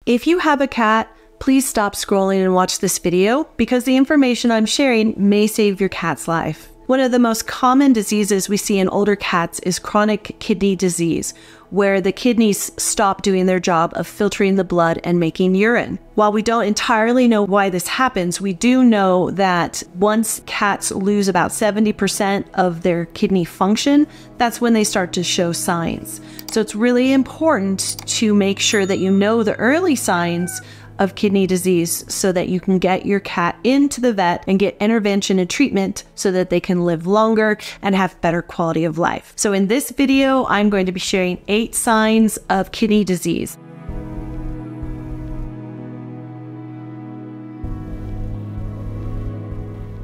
If you have a cat, please stop scrolling and watch this video because the information I'm sharing may save your cat's life. One of the most common diseases we see in older cats is chronic kidney disease, where the kidneys stop doing their job of filtering the blood and making urine. While we don't entirely know why this happens, we do know that once cats lose about 70% of their kidney function, that's when they start to show signs. So it's really important to make sure that you know the early signs of kidney disease so that you can get your cat into the vet and get intervention and treatment so that they can live longer and have better quality of life. So in this video, I'm going to be sharing 8 signs of kidney disease.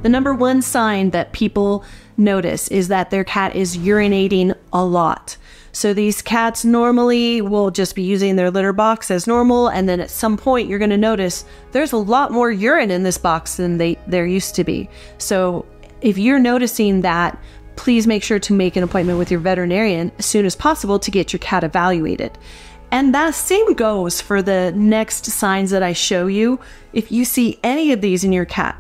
The number one sign that people notice is that their cat is urinating a lot. So these cats normally will just be using their litter box as normal, and then at some point you're going to notice there's a lot more urine in this box than there used to be. So if you're noticing that, please make sure to make an appointment with your veterinarian as soon as possible to get your cat evaluated. And that same goes for the next signs that I show you. If you see any of these in your cat,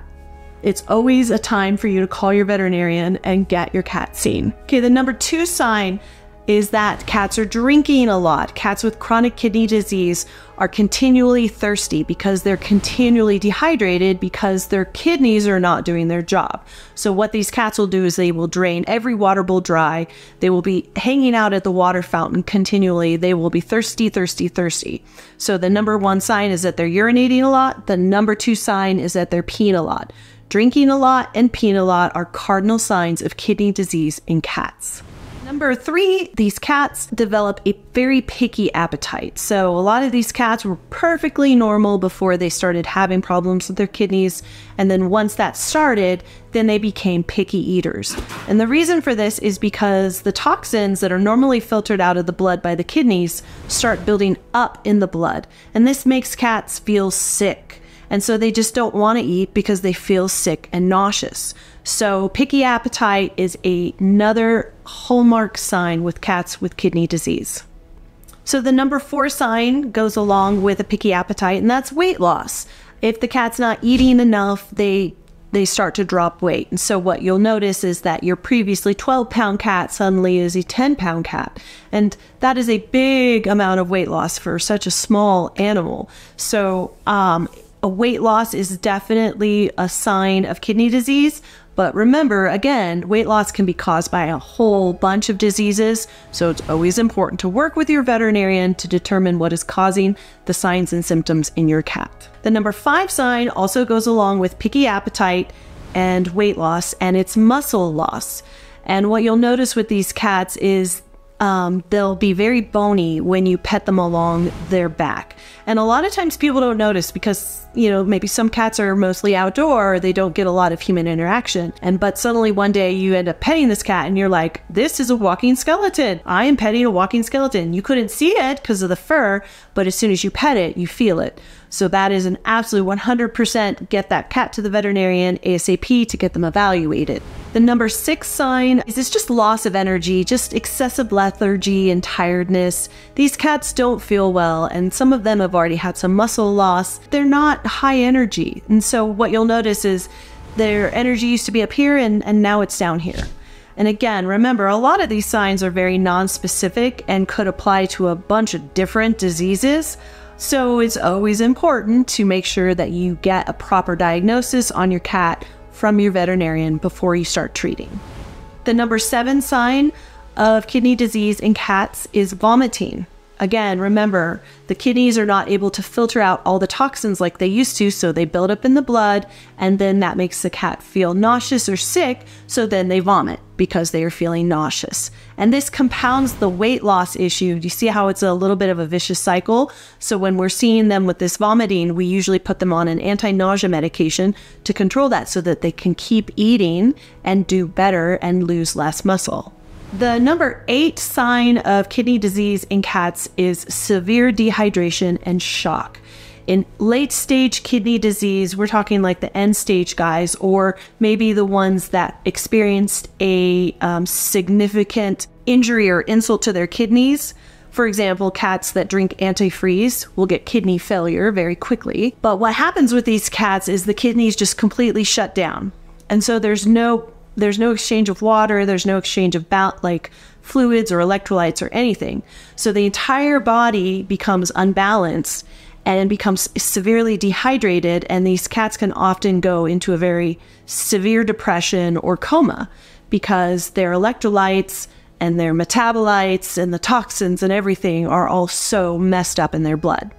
it's always a time for you to call your veterinarian and get your cat seen. Okay, the number 2 sign is that cats are drinking a lot. Cats with chronic kidney disease are continually thirsty because they're continually dehydrated because their kidneys are not doing their job. So what these cats will do is they will drain every water bowl dry. They will be hanging out at the water fountain continually. They will be thirsty, thirsty, thirsty. So the number 1 sign is that they're urinating a lot. The number 2 sign is that they're peeing a lot. Drinking a lot and peeing a lot are cardinal signs of kidney disease in cats. Number 3, these cats develop a very picky appetite. So a lot of these cats were perfectly normal before they started having problems with their kidneys. And then once that started, then they became picky eaters. And the reason for this is because the toxins that are normally filtered out of the blood by the kidneys start building up in the blood. And this makes cats feel sick. And so they just don't want to eat because they feel sick and nauseous. So picky appetite is another hallmark sign with cats with kidney disease. So the number 4 sign goes along with a picky appetite, and that's weight loss. If the cat's not eating enough, they start to drop weight. And so what you'll notice is that your previously 12-pound cat suddenly is a 10-pound cat. And that is a big amount of weight loss for such a small animal. So a weight loss is definitely a sign of kidney disease. But remember, again, weight loss can be caused by a whole bunch of diseases. So it's always important to work with your veterinarian to determine what is causing the signs and symptoms in your cat. The number 5 sign also goes along with picky appetite and weight loss, and it's muscle loss. And what you'll notice with these cats is they'll be very bony when you pet them along their back. And a lot of times people don't notice because, you know, maybe some cats are mostly outdoor, or they don't get a lot of human interaction. But suddenly one day you end up petting this cat and you're like, this is a walking skeleton. I am petting a walking skeleton. You couldn't see it because of the fur, but as soon as you pet it, you feel it. So that is an absolute 100% get that cat to the veterinarian ASAP to get them evaluated. The number 6 sign is just loss of energy, just excessive lethargy and tiredness. These cats don't feel well, and some of them have already had some muscle loss. They're not high energy. And so what you'll notice is their energy used to be up here and now it's down here. And again, remember, a lot of these signs are very non-specific and could apply to a bunch of different diseases. So it's always important to make sure that you get a proper diagnosis on your cat from your veterinarian before you start treating. The number 7 sign of kidney disease in cats is vomiting. Again, remember, the kidneys are not able to filter out all the toxins like they used to, so they build up in the blood, and then that makes the cat feel nauseous or sick, so then they vomit because they are feeling nauseous. And this compounds the weight loss issue. You see how it's a little bit of a vicious cycle? So when we're seeing them with this vomiting, we usually put them on an anti-nausea medication to control that so that they can keep eating and do better and lose less muscle. The number 8 sign of kidney disease in cats is severe dehydration and shock. In late stage kidney disease, we're talking like the end stage guys, or maybe the ones that experienced a significant injury or insult to their kidneys. For example, cats that drink antifreeze will get kidney failure very quickly. But what happens with these cats is the kidneys just completely shut down. And so there's no exchange of water, there's no exchange of fluids or electrolytes or anything. So the entire body becomes unbalanced and becomes severely dehydrated, and these cats can often go into a very severe depression or coma because their electrolytes and their metabolites and the toxins and everything are all so messed up in their blood.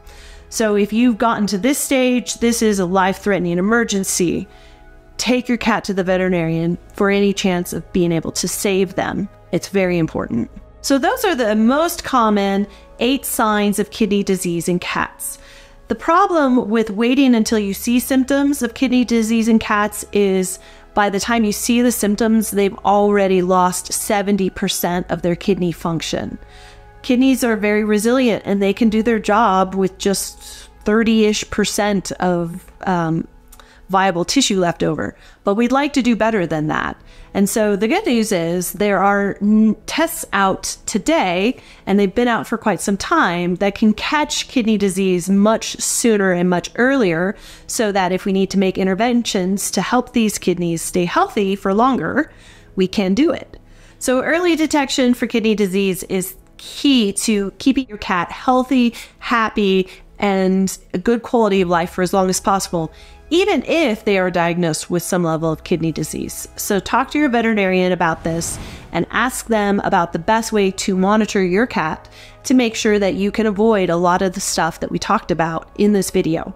So if you've gotten to this stage, this is a life-threatening emergency. Take your cat to the veterinarian for any chance of being able to save them. It's very important. So those are the most common 8 signs of kidney disease in cats. The problem with waiting until you see symptoms of kidney disease in cats is by the time you see the symptoms, they've already lost 70% of their kidney function. Kidneys are very resilient and they can do their job with just 30-ish% of viable tissue left over, but we'd like to do better than that. And so the good news is there are tests out today, and they've been out for quite some time, that can catch kidney disease much sooner and much earlier, so that if we need to make interventions to help these kidneys stay healthy for longer, we can do it. So early detection for kidney disease is key to keeping your cat healthy, happy, and a good quality of life for as long as possible, even if they are diagnosed with some level of kidney disease. So talk to your veterinarian about this and ask them about the best way to monitor your cat to make sure that you can avoid a lot of the stuff that we talked about in this video.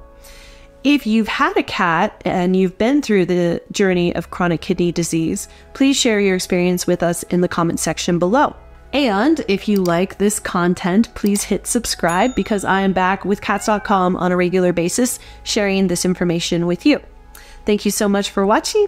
If you've had a cat and you've been through the journey of chronic kidney disease, please share your experience with us in the comment section below. And if you like this content, please hit subscribe, because I am back with cats.com on a regular basis sharing this information with you. Thank you so much for watching,